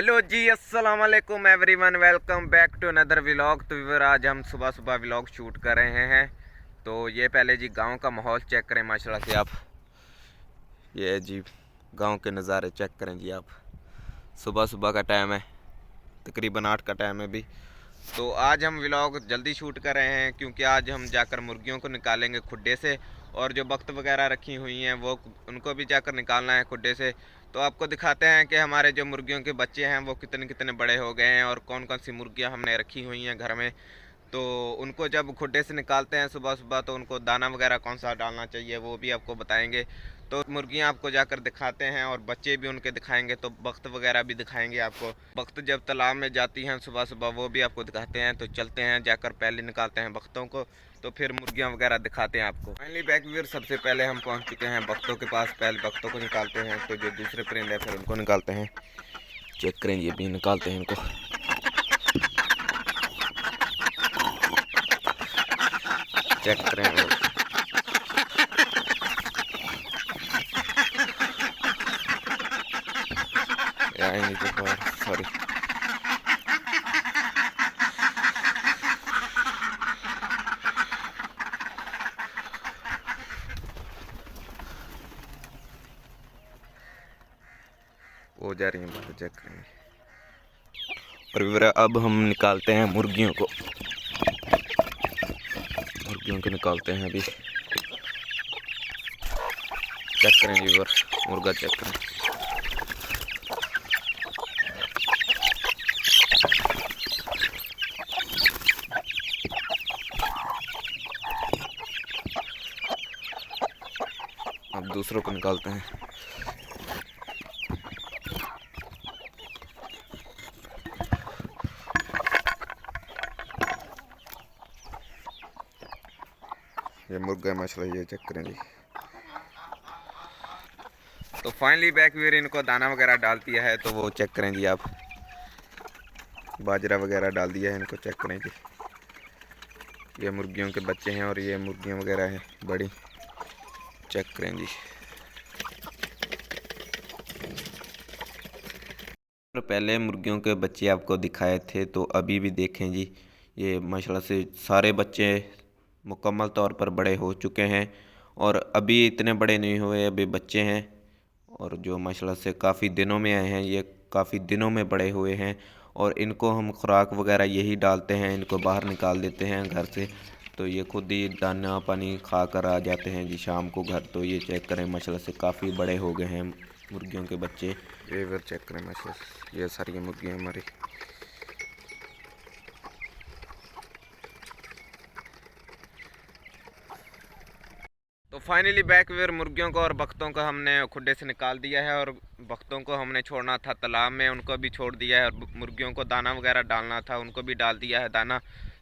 Hello जी, अस्सलाम वालेकुम everyone, welcome back to another vlog. तो व्यूअर, आज हम सुबह सुबह व्लॉग शूट कर रहे हैं। तो ये पहले जी गांव का माहौल चेक करें माशाल्लाह से आप। ये जी गांव के नज़ारे चेक करें जी आप। सुबह सुबह का टाइम है, तकरीबन 8 का टाइम है अभी। तो आज हम व्लॉग जल्दी शूट कर रहे हैं क्योंकि आज हम जाकर मुर्गियों को निकालेंगे खुड्डे से, और जो बख्त वगैरह रखी हुई हैं वो उनको भी जाकर निकालना है खुड्डे से। तो आपको दिखाते हैं कि हमारे जो मुर्गियों के बच्चे हैं वो कितने कितने बड़े हो गए हैं और कौन कौन सी मुर्गियां हमने रखी हुई हैं घर में। तो उनको जब खुड्डे से निकालते हैं सुबह सुबह तो उनको दाना वगैरह कौन सा डालना चाहिए वो भी आपको बताएंगे। तो मुर्गियां आपको जाकर दिखाते हैं और बच्चे भी उनके दिखाएंगे, तो बख्त वगैरह भी दिखाएंगे आपको। बख्त जब तालाब में जाती हैं सुबह सुबह वो भी आपको दिखाते हैं। तो चलते हैं, जाकर पहले निकालते हैं बख्तों को, तो फिर मुर्गियां वगैरह दिखाते हैं आपको। फाइनली बैक व्यूअर, सबसे पहले हम पहुंच चुके हैं बख्तों के पास। पहले बख्तों को निकालते हैं, तो जो दूसरे परिंदे फिर उनको निकालते हैं। चेक करें, ये भी निकालते हैं इनको। चेक करें, सॉरी। वो जा रही है बाहर, चेक करेंगे। और अब हम निकालते हैं मुर्गियों को। मुर्गियों को निकालते हैं अभी। चेक करें व्यूअर, मुर्गा चेक करें। अब दूसरों को निकालते हैं। ये मुर्गा माशाल्लाह, ये चेक करें जी। तो फाइनली बैक व्यूअर, इनको दाना वगैरह डाल दिया है, तो वो चेक करें जी आप। बाजरा वगैरह डाल दिया है इनको, चेक करें जी। ये मुर्गियों के बच्चे हैं और ये मुर्गियां वगैरह हैं बड़ी। चेक करें जी। पहले मुर्गियों के बच्चे आपको दिखाए थे, तो अभी भी देखें जी, ये माशाल्लाह से सारे बच्चे मुकम्मल तौर पर बड़े हो चुके हैं। और अभी इतने बड़े नहीं हुए, अभी बच्चे हैं। और जो माशाल्लाह से काफ़ी दिनों में आए हैं, ये काफ़ी दिनों में बड़े हुए हैं। और इनको हम खुराक वगैरह यही डालते हैं, इनको बाहर निकाल देते हैं घर से, तो ये खुद ही दाना पानी खा कर आ जाते हैं जी शाम को घर। तो ये चेक करें माशाल्लाह से काफ़ी बड़े हो गए हैं मुर्गियों के बच्चे। ये बार चेक करें माशाल्लाह, ये सारी मुर्गियाँ हमारी। तो फाइनली बैक व्यूअर, मुर्गियों को और बख्तों को हमने खुड्डे से निकाल दिया है, और बख्तों को हमने छोड़ना था तालाब में, उनको भी छोड़ दिया है। और मुर्गियों को दाना वगैरह डालना था, उनको भी डाल दिया है दाना।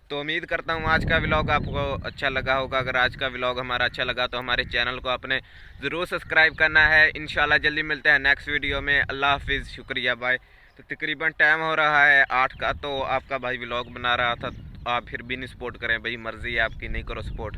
तो उम्मीद करता हूँ आज का व्लॉग आपको अच्छा लगा होगा। अगर आज का व्लॉग हमारा अच्छा लगा तो हमारे चैनल को आपने ज़रूर सब्सक्राइब करना है। इंशाल्लाह जल्दी मिलते हैं नेक्स्ट वीडियो में। अल्लाह हाफिज़, शुक्रिया, बाय। तो तकरीबन टाइम हो रहा है 8 का, तो आपका भाई व्लॉग बना रहा था, आप फिर भी नहीं सपोर्ट करें भाई, मर्ज़ी है आपकी, नहीं करो सपोर्ट।